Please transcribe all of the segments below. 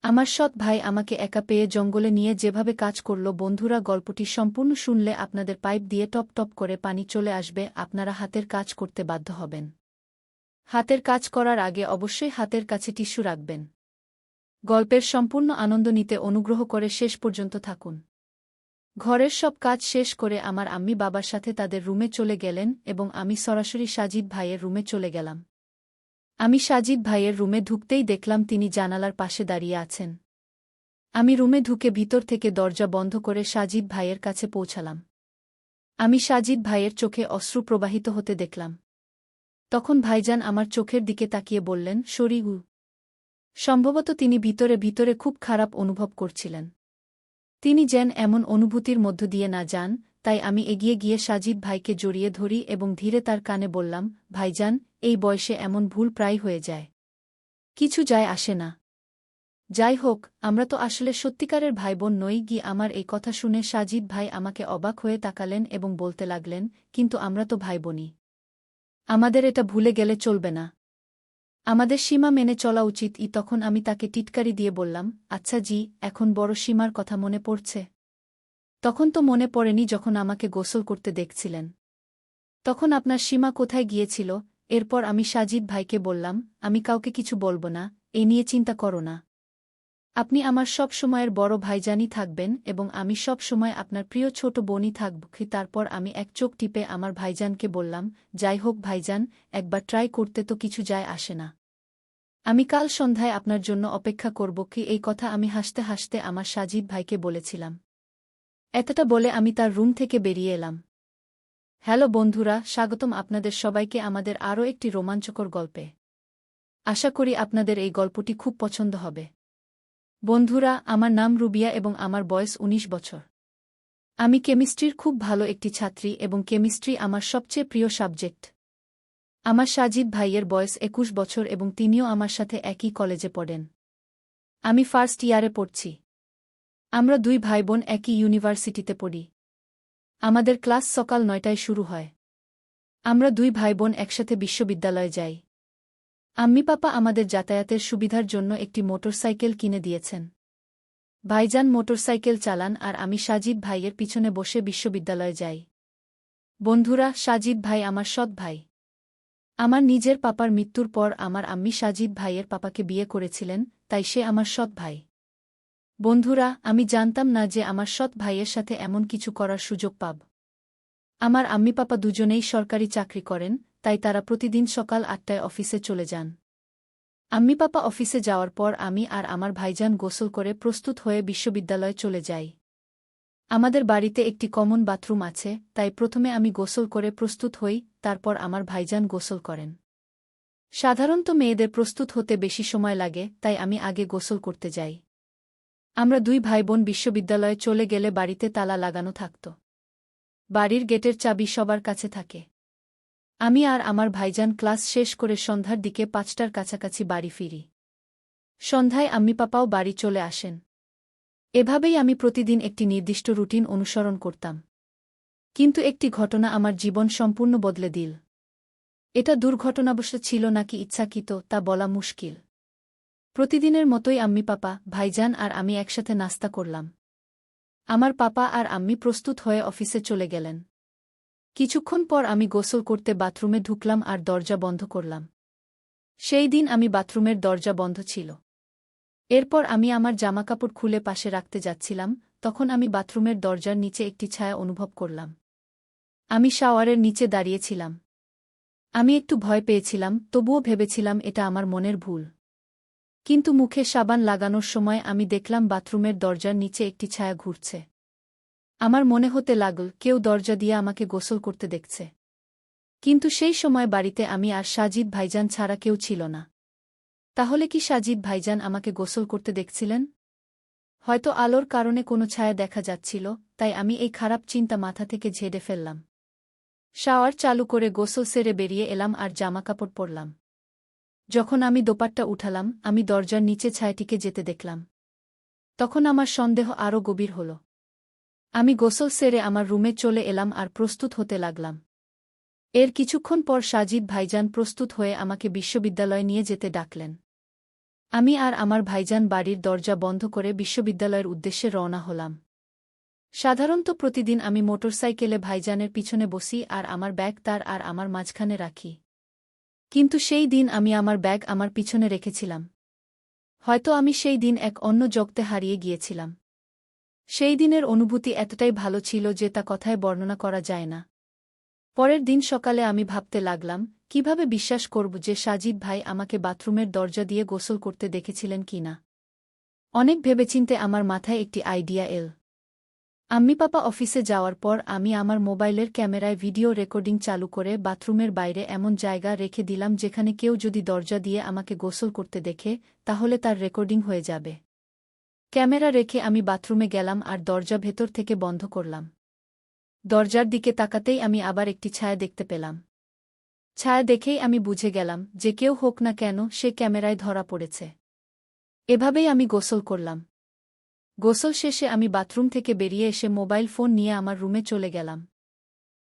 আমার সৎ ভাই আমাকে একা পেয়ে জঙ্গলে নিয়ে যেভাবে কাজ করল। বন্ধুরা, গল্পটি সম্পূর্ণ শুনলে আপনাদের পাইপ দিয়ে টপ টপ করে পানি চলে আসবে। আপনারা হাতের কাজ করতে বাধ্য হবেন। হাতের কাজ করার আগে অবশ্যই হাতের কাছে টিস্যু রাখবেন। গল্পের সম্পূর্ণ আনন্দ নিতে অনুগ্রহ করে শেষ পর্যন্ত থাকুন। ঘরের সব কাজ শেষ করে আমার আম্মি বাবার সাথে তাদের রুমে চলে গেলেন এবং আমি সরাসরি সাজিদ ভাইয়ের রুমে চলে গেলাম। আমি সাজিদ ভাইয়ের রুমে ঢুকতেই দেখলাম তিনি জানালার পাশে দাঁড়িয়ে আছেন। আমি রুমে ঢুকে ভিতর থেকে দরজা বন্ধ করে সাজিদ ভাইয়ের কাছে পৌঁছালাম। আমি সাজিদ ভাইয়ের চোখে অশ্রু প্রবাহিত হতে দেখলাম। তখন ভাইজান আমার চোখের দিকে তাকিয়ে বললেন, শরীউ। সম্ভবত তিনি ভিতরে ভিতরে খুব খারাপ অনুভব করছিলেন। তিনি যেন এমন অনুভূতির মধ্য দিয়ে না যান, তাই আমি এগিয়ে গিয়ে সাজিদ ভাইকে জড়িয়ে ধরি এবং ধীরে তার কানে বললাম, ভাইজান, এই বয়সে এমন ভুল প্রায় হয়ে যায়। কিছু যায় আসে না। যাই হোক, আমরা তো আসলে সত্যিকারের ভাইবোন নই। আমার এই কথা শুনে সাজিদ ভাই আমাকে অবাক হয়ে তাকালেন এবং বলতে লাগলেন, কিন্তু আমরা তো ভাইবোনই। আমাদের এটা ভুলে গেলে চলবে না। আমাদের সীমা মেনে চলা উচিত। তখন আমি তাকে টিটকারি দিয়ে বললাম, আচ্ছা জি, এখন বড় সীমার কথা মনে পড়ছে। তখন তো মনে পড়েনি যখন আমাকে গোসল করতে দেখছিলেন। তখন আপনার সীমা কোথায় গিয়েছিল? এরপর আমি সাজিদ ভাইকে বললাম, আমি কাউকে কিছু বলব না, এ নিয়ে চিন্তা করো না। আপনি আমার সব সময়ের বড় ভাইজানই থাকবেন এবং আমি সব সময় আপনার প্রিয় ছোট বোনই থাকব। তারপর আমি এক চোখ টিপে আমার ভাইজানকে বললাম, যাই হোক ভাইজান, একবার ট্রাই করতে তো কিছু যায় আসে না। আমি কাল সন্ধ্যায় আপনার জন্য অপেক্ষা করব। এই কথা আমি হাসতে হাসতে আমার সাজিদ ভাইকে বলেছিলাম। এতটা বলে আমি তার রুম থেকে বেরিয়ে এলাম। হ্যালো বন্ধুরা, স্বাগতম আপনাদের সবাইকে আমাদের আরও একটি রোমাঞ্চকর গল্পে। আশা করি আপনাদের এই গল্পটি খুব পছন্দ হবে। বন্ধুরা, আমার নাম রুবিয়া এবং আমার বয়স ১৯ বছর। আমি কেমিস্ট্রির খুব ভালো একটি ছাত্রী এবং কেমিস্ট্রি আমার সবচেয়ে প্রিয় সাবজেক্ট। আমার সাজিদ ভাইয়ের বয়স ২১ বছর এবং তিনিও আমার সাথে একই কলেজে পড়েন। আমি ফার্স্ট ইয়ারে পড়ছি। আমরা দুই ভাইবোন একই ইউনিভার্সিটিতে পড়ি। আমাদের ক্লাস সকাল ৯টায় শুরু হয়। আমরা দুই ভাইবোন একসাথে বিশ্ববিদ্যালয়ে যাই। আম্মি পাপা আমাদের যাতায়াতের সুবিধার জন্য একটি মোটরসাইকেল কিনে দিয়েছেন। ভাইজান মোটরসাইকেল চালান আর আমি সাজিদ ভাইয়ের পিছনে বসে বিশ্ববিদ্যালয়ে যাই। বন্ধুরা, সাজিদ ভাই আমার সৎ ভাই। আমার নিজের পাপার মৃত্যুর পর আমার আম্মি সাজিদ ভাইয়ের পাপাকে বিয়ে করেছিলেন, তাই সে আমার সৎ ভাই। বন্ধুরা, আমি জানতাম না যে আমার সৎ ভাইয়ের সাথে এমন কিছু করার সুযোগ পাব। আমার আম্মি পাপা দুজনেই সরকারি চাকরি করেন, তাই তারা প্রতিদিন সকাল ৮টায় অফিসে চলে যান। আম্মি পাপা অফিসে যাওয়ার পর আমি আর আমার ভাইজান গোসল করে প্রস্তুত হয়ে বিশ্ববিদ্যালয়ে চলে যাই। আমাদের বাড়িতে একটি কমন বাথরুম আছে, তাই প্রথমে আমি গোসল করে প্রস্তুত হই, তারপর আমার ভাইজান গোসল করেন। সাধারণত মেয়েদের প্রস্তুত হতে বেশি সময় লাগে, তাই আমি আগে গোসল করতে যাই। আমরা দুই ভাইবোন বিশ্ববিদ্যালয়ে চলে গেলে বাড়িতে তালা লাগানো থাকত। বাড়ির গেটের চাবি সবার কাছে থাকে। আমি আর আমার ভাইজান ক্লাস শেষ করে সন্ধ্যার দিকে ৫টার কাছাকাছি বাড়ি ফিরি। সন্ধ্যায় আম্মি পাপাও বাড়ি চলে আসেন। এভাবেই আমি প্রতিদিন একটি নির্দিষ্ট রুটিন অনুসরণ করতাম। কিন্তু একটি ঘটনা আমার জীবন সম্পূর্ণ বদলে দিল। এটা দুর্ঘটনাবশ ছিল নাকি ইচ্ছাকৃত তা বলা মুশকিল। প্রতিদিনের মতোই আম্মি পাপা, ভাইজান আর আমি একসাথে নাস্তা করলাম। আমার পাপা আর আম্মি প্রস্তুত হয়ে অফিসে চলে গেলেন। কিছুক্ষণ পর আমি গোসল করতে বাথরুমে ঢুকলাম আর দরজা বন্ধ করলাম। সেই দিন আমি বাথরুমের দরজা বন্ধ ছিল। এরপর আমি আমার জামাকাপড় খুলে পাশে রাখতে যাচ্ছিলাম, তখন আমি বাথরুমের দরজার নিচে একটি ছায়া অনুভব করলাম। আমি শাওয়ারের নিচে দাঁড়িয়েছিলাম। আমি একটু ভয় পেয়েছিলাম, তবুও ভেবেছিলাম এটা আমার মনের ভুল। কিন্তু মুখে সাবান লাগানোর সময় আমি দেখলাম বাথরুমের দরজার নিচে একটি ছায়া ঘুরছে। আমার মনে হতে লাগল কেউ দরজা দিয়ে আমাকে গোসল করতে দেখছে। কিন্তু সেই সময় বাড়িতে আমি আর সাজিদ ভাইজান ছাড়া কেউ ছিল না। তাহলে কি সাজিদ ভাইজান আমাকে গোসল করতে দেখছিলেন? হয়তো আলোর কারণে কোনো ছায়া দেখা যাচ্ছিল, তাই আমি এই খারাপ চিন্তা মাথা থেকে ঝেড়ে ফেললাম। শাওয়ার চালু করে গোসল সেরে বেরিয়ে এলাম আর জামাকাপড় পরলাম। যখন আমি দোপাট্টা উঠালাম, আমি দরজার নিচে ছায়াটিকে যেতে দেখলাম। তখন আমার সন্দেহ আরও গভীর হল। আমি গোসল সেরে আমার রুমে চলে এলাম আর প্রস্তুত হতে লাগলাম। এর কিছুক্ষণ পর সাজিদ ভাইজান প্রস্তুত হয়ে আমাকে বিশ্ববিদ্যালয়ে নিয়ে যেতে ডাকলেন। আমি আর আমার ভাইজান বাড়ির দরজা বন্ধ করে বিশ্ববিদ্যালয়ের উদ্দেশ্যে রওনা হলাম। সাধারণত প্রতিদিন আমি মোটরসাইকেলে ভাইজানের পিছনে বসি আর আমার ব্যাগ তার আর আমার মাঝখানে রাখি। কিন্তু সেই দিন আমি আমার ব্যাগ আমার পিছনে রেখেছিলাম। হয়তো আমি সেই দিন এক অন্য জগতে হারিয়ে গিয়েছিলাম। সেই দিনের অনুভূতি এতটাই ভালো ছিল যে তা কথায় বর্ণনা করা যায় না। পরের দিন সকালে আমি ভাবতে লাগলাম, কিভাবে বিশ্বাস করব যে সাজিদ ভাই আমাকে বাথরুমের দরজা দিয়ে গোসল করতে দেখেছিলেন কিনা। অনেক ভেবেচিন্তে আমার মাথায় একটি আইডিয়া এল। আম্মি পাপা অফিসে যাওয়ার পর আমি আমার মোবাইলের ক্যামেরায় ভিডিও রেকর্ডিং চালু করে বাথরুমের বাইরে এমন জায়গা রেখে দিলাম যেখানে কেউ যদি দরজা দিয়ে আমাকে গোসল করতে দেখে তাহলে তার রেকর্ডিং হয়ে যাবে। ক্যামেরা রেখে আমি বাথরুমে গেলাম আর দরজা ভেতর থেকে বন্ধ করলাম। দরজার দিকে তাকাতেই আমি আবার একটি ছায়া দেখতে পেলাম। ছায়া দেখেই আমি বুঝে গেলাম যে কেউ হোক না কেন সে ক্যামেরায় ধরা পড়েছে। এভাবেই আমি গোসল করলাম। গোসল শেষে আমি বাথরুম থেকে বেরিয়ে এসে মোবাইল ফোন নিয়ে আমার রুমে চলে গেলাম।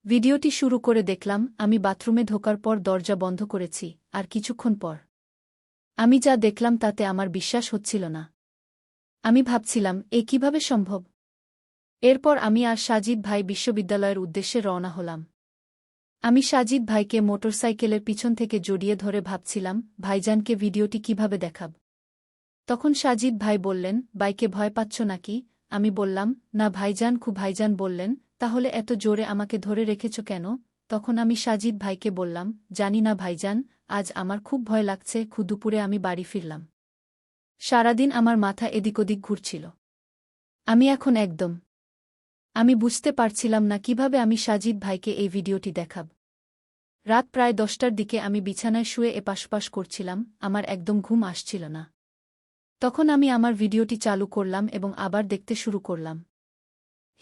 ভিডিওটি শুরু করে দেখলাম আমি বাথরুমে ঢোকার পর দরজা বন্ধ করেছি, আর কিছুক্ষণ পর আমি যা দেখলাম তাতে আমার বিশ্বাস হচ্ছিল না। আমি ভাবছিলাম এ কিভাবে সম্ভব। এরপর আমি আর সাজিদ ভাই বিশ্ববিদ্যালয়ের উদ্দেশ্যে রওনা হলাম। আমি সাজিদ ভাইকে মোটরসাইকেলের পিছন থেকে জড়িয়ে ধরে ভাবছিলাম ভাইজানকে ভিডিওটি কিভাবে দেখাব। তখন সাজিদ ভাই বললেন, বাইকে ভয় পাচ্ছ নাকি? আমি বললাম, না ভাইজান। ভাইজান বললেন, তাহলে এত জোরে আমাকে ধরে রেখেছ কেন? তখন আমি সাজিদ ভাইকে বললাম, জানি না ভাইজান, আজ আমার খুব ভয় লাগছে। দুপুরে আমি বাড়ি ফিরলাম। সারাদিন আমার মাথা এদিক ওদিক ঘুরছিল। আমি এখন একদম আমি বুঝতে পারছিলাম না কিভাবে আমি সাজিদ ভাইকে এই ভিডিওটি দেখাব। রাত প্রায় 10টার দিকে আমি বিছানায় শুয়ে এপাশপাশ করছিলাম, আমার একদম ঘুম আসছিল না। তখন আমি আমার ভিডিওটি চালু করলাম এবং আবার দেখতে শুরু করলাম।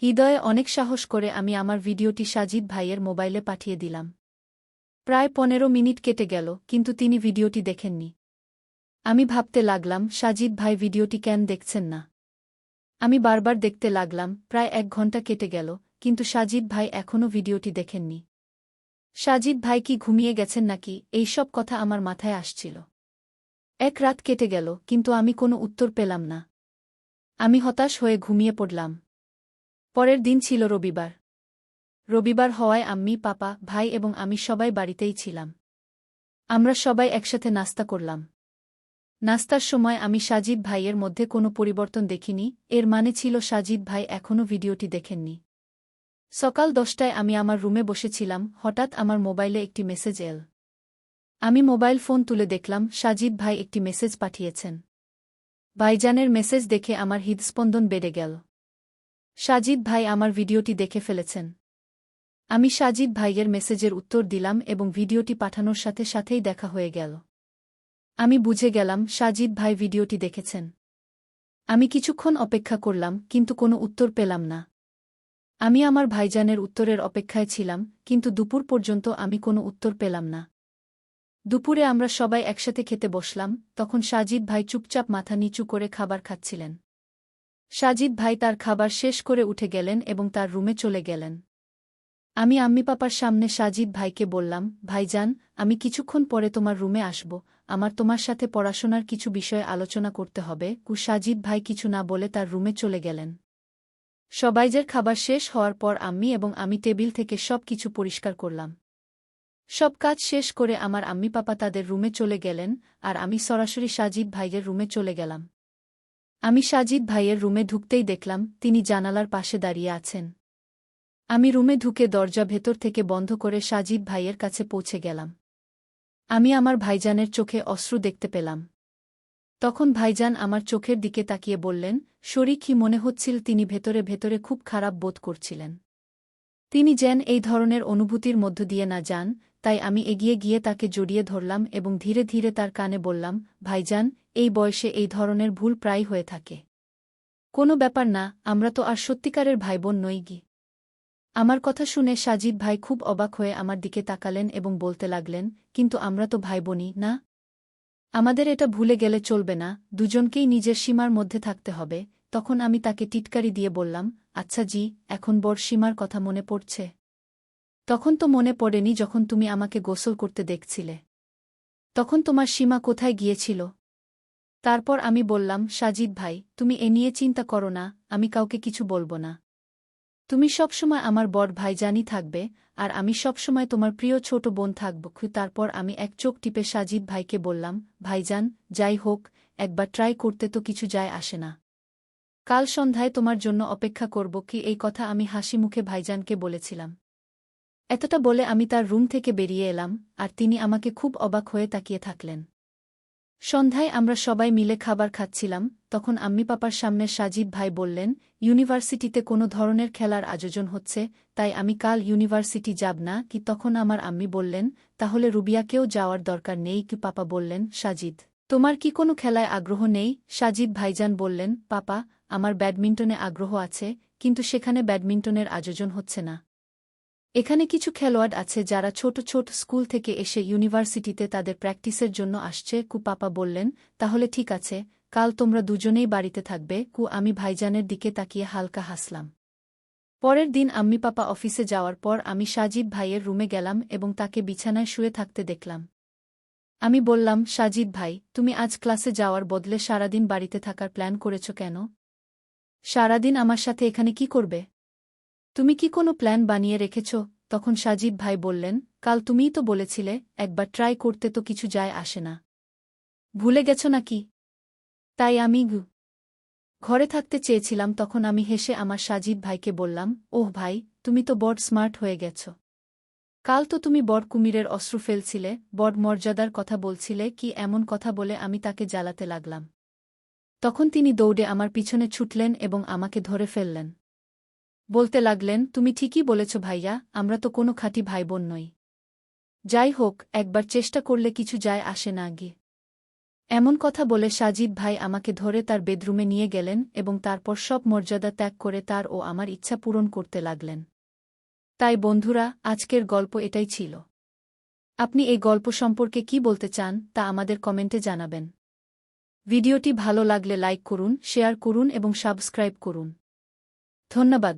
হৃদয়ে অনেক সাহস করে আমি আমার ভিডিওটি সাজিদ ভাইয়ের মোবাইলে পাঠিয়ে দিলাম। প্রায় 15 মিনিট কেটে গেল, কিন্তু তিনি ভিডিওটি দেখেননি। আমি ভাবতে লাগলাম সাজিদ ভাই ভিডিওটি কেন দেখছেন না। আমি বারবার দেখতে লাগলাম, প্রায় 1 ঘন্টা কেটে গেল, কিন্তু সাজিদ ভাই এখনও ভিডিওটি দেখেননি। সাজিদ ভাই কি ঘুমিয়ে গেছেন নাকি, এই সব কথা আমার মাথায় আসছিল। এক রাত কেটে গেল, কিন্তু আমি কোনো উত্তর পেলাম না। আমি হতাশ হয়ে ঘুমিয়ে পড়লাম। পরের দিন ছিল রবিবার। রবিবার হওয়ায় আম্মি, পাপা, ভাই এবং আমি সবাই বাড়িতেই ছিলাম। আমরা সবাই একসাথে নাস্তা করলাম। নাস্তার সময় আমি সাজিদ ভাইয়ের মধ্যে কোনো পরিবর্তন দেখিনি, এর মানে ছিল সাজিদ ভাই এখনও ভিডিওটি দেখেননি। সকাল 10টায় আমি আমার রুমে বসেছিলাম, হঠাৎ আমার মোবাইলে একটি মেসেজ এল। আমি মোবাইল ফোন তুলে দেখলাম সাজিদ ভাই একটি মেসেজ পাঠিয়েছেন। ভাইজানের মেসেজ দেখে আমার হৃদস্পন্দন বেড়ে গেল। সাজিদ ভাই আমার ভিডিওটি দেখে ফেলেছেন। আমি সাজিদ ভাইয়ের মেসেজের উত্তর দিলাম এবং ভিডিওটি পাঠানোর সাথে সাথেই দেখা হয়ে গেল। আমি বুঝে গেলাম সাজিদ ভাই ভিডিওটি দেখেছেন। আমি কিছুক্ষণ অপেক্ষা করলাম, কিন্তু কোনো উত্তর পেলাম না। আমি আমার ভাইজানের উত্তরের অপেক্ষায় ছিলাম, কিন্তু দুপুর পর্যন্ত আমি কোনো উত্তর পেলাম না। দুপুরে আমরা সবাই একসাথে খেতে বসলাম, তখন সাজিদ ভাই চুপচাপ মাথা নিচু করে খাবার খাচ্ছিলেন। সাজিদ ভাই তার খাবার শেষ করে উঠে গেলেন এবং তার রুমে চলে গেলেন। আমি আম্মি পাপার সামনে সাজিদ ভাইকে বললাম, ভাইজান, আমি কিছুক্ষণ পরে তোমার রুমে আসব, আমার তোমার সাথে পড়াশোনার কিছু বিষয়ে আলোচনা করতে হবে। সাজিদ ভাই কিছু না বলে তার রুমে চলে গেলেন। সবাইজের খাবার শেষ হওয়ার পর আম্মি এবং আমি টেবিল থেকে সব কিছু পরিষ্কার করলাম। সব কাজ শেষ করে আমার আম্মি পাপা তাদের রুমে চলে গেলেন, আর আমি সরাসরি সাজিদ ভাইয়ের রুমে চলে গেলাম। আমি সাজিদ ভাইয়ের রুমে ঢুকতেই দেখলাম তিনি জানালার পাশে দাঁড়িয়ে আছেন। আমি রুমে ঢুকে দরজা ভেতর থেকে বন্ধ করে সাজিদ ভাইয়ের কাছে পৌঁছে গেলাম। আমি আমার ভাইজানের চোখে অশ্রু দেখতে পেলাম। তখন ভাইজান আমার চোখের দিকে তাকিয়ে বললেন, শরীর কি মনে হচ্ছিল তিনি ভেতরে ভেতরে খুব খারাপ বোধ করছিলেন। তিনি যেন এই ধরনের অনুভূতির মধ্য দিয়ে না যান, তাই আমি এগিয়ে গিয়ে তাকে জড়িয়ে ধরলাম এবং ধীরে ধীরে তার কানে বললাম, ভাইজান, এই বয়সে এই ধরনের ভুল প্রায় হয়ে থাকে। কোনো ব্যাপার না, আমরা তো আর সত্যিকারের ভাইবোন নই গি। আমার কথা শুনে সাজিদ ভাই খুব অবাক হয়ে আমার দিকে তাকালেন এবং বলতে লাগলেন, কিন্তু আমরা তো ভাইবোনই না। আমাদের এটা ভুলে গেলে চলবে না, দুজনকেই নিজের সীমার মধ্যে থাকতে হবে। তখন আমি তাকে টিটকারি দিয়ে বললাম, আচ্ছা জি, এখন বড় সীমার কথা মনে পড়ছে। তখন তো মনে পড়েনি যখন তুমি আমাকে গোসল করতে দেখছিলে। তখন তোমার সীমা কোথায় গিয়েছিল? তারপর আমি বললাম, সাজিদ ভাই, তুমি এ নিয়ে চিন্তা করো না, আমি কাউকে কিছু বলবো না। তুমি সবসময় আমার বড় ভাইজানই থাকবে, আর আমি সবসময় তোমার প্রিয় ছোট বোন থাকব। তারপর আমি এক চোখ টিপে সাজিদ ভাইকে বললাম, ভাইজান, যাই হোক, একবার ট্রাই করতে তো কিছু যায় আসে না। কাল সন্ধ্যায় তোমার জন্য অপেক্ষা করব। এই কথা আমি হাসি মুখে ভাইজানকে বলেছিলাম। এতটা বলে আমি তার রুম থেকে বেরিয়ে এলাম, আর তিনি আমাকে খুব অবাক হয়ে তাকিয়ে থাকলেন। সন্ধ্যায় আমরা সবাই মিলে খাবার খাচ্ছিলাম, তখন আম্মি পাপার সামনে সাজিদ ভাই বললেন, ইউনিভার্সিটিতে কোনো ধরনের খেলার আয়োজন হচ্ছে, তাই আমি কাল ইউনিভার্সিটি যাব না। তখন আমার আম্মি বললেন, তাহলে রুবিয়াকেও যাওয়ার দরকার নেই। পাপা বললেন, সাজিদ, তোমার কি কোনো খেলায় আগ্রহ নেই? সাজিদ ভাইজান বললেন, পাপা, আমার ব্যাডমিন্টনে আগ্রহ আছে, কিন্তু সেখানে ব্যাডমিন্টনের আয়োজন হচ্ছে না। এখানে কিছু খেলোয়াড় আছে যারা ছোট ছোট স্কুল থেকে এসে ইউনিভার্সিটিতে তাদের প্র্যাকটিসের জন্য আসছে। পাপা বললেন, তাহলে ঠিক আছে, কাল তোমরা দুজনেই বাড়িতে থাকবে। আমি ভাইজানের দিকে তাকিয়ে হালকা হাসলাম। পরের দিন আম্মি পাপা অফিসে যাওয়ার পর আমি সাজিদ ভাইয়ের রুমে গেলাম এবং তাকে বিছানায় শুয়ে থাকতে দেখলাম। আমি বললাম, সাজিদ ভাই, তুমি আজ ক্লাসে যাওয়ার বদলে সারাদিন বাড়িতে থাকার প্ল্যান করেছ কেন? সারাদিন আমার সাথে এখানে কি করবে? তুমি কি কোনো প্ল্যান বানিয়ে রেখেছ? তখন সাজিদ ভাই বললেন, কাল তুমিই তো বলেছিলে, একবার ট্রাই করতে তো কিছু যায় আসে না। ভুলে গেছ নাকি? তাই আমি ঘরে থাকতে চেয়েছিলাম। তখন আমি হেসে আমার সাজিদ ভাইকে বললাম, ওহ ভাই, তুমি তো বড় স্মার্ট হয়ে গেছ। কাল তো তুমি বড় কুমিরের অশ্রু ফেলছিলে, বড় মর্যাদার কথা বলছিলে। এমন কথা বলে আমি তাকে জ্বালাতে লাগলাম। তখন তিনি দৌড়ে আমার পিছনে ছুটলেন এবং আমাকে ধরে ফেললেন। বলতে লাগলেন, তুমি ঠিকই বলেছ ভাইয়া, আমরা তো কোনো খাঁটি ভাইবোন নই। যাই হোক, একবার চেষ্টা করলে কিছু যায় আসে না আগে। এমন কথা বলে সাজিদ ভাই আমাকে ধরে তার বেডরুমে নিয়ে গেলেন এবং তারপর সব মর্যাদা ত্যাগ করে তার ও আমার ইচ্ছা পূরণ করতে লাগলেন। তাই বন্ধুরা, আজকের গল্প এটাই ছিল। আপনি এই গল্প সম্পর্কে কি বলতে চান তা আমাদের কমেন্টে জানাবেন। ভিডিওটি ভালো লাগলে লাইক করুন, শেয়ার করুন এবং সাবস্ক্রাইব করুন। ধন্যবাদ।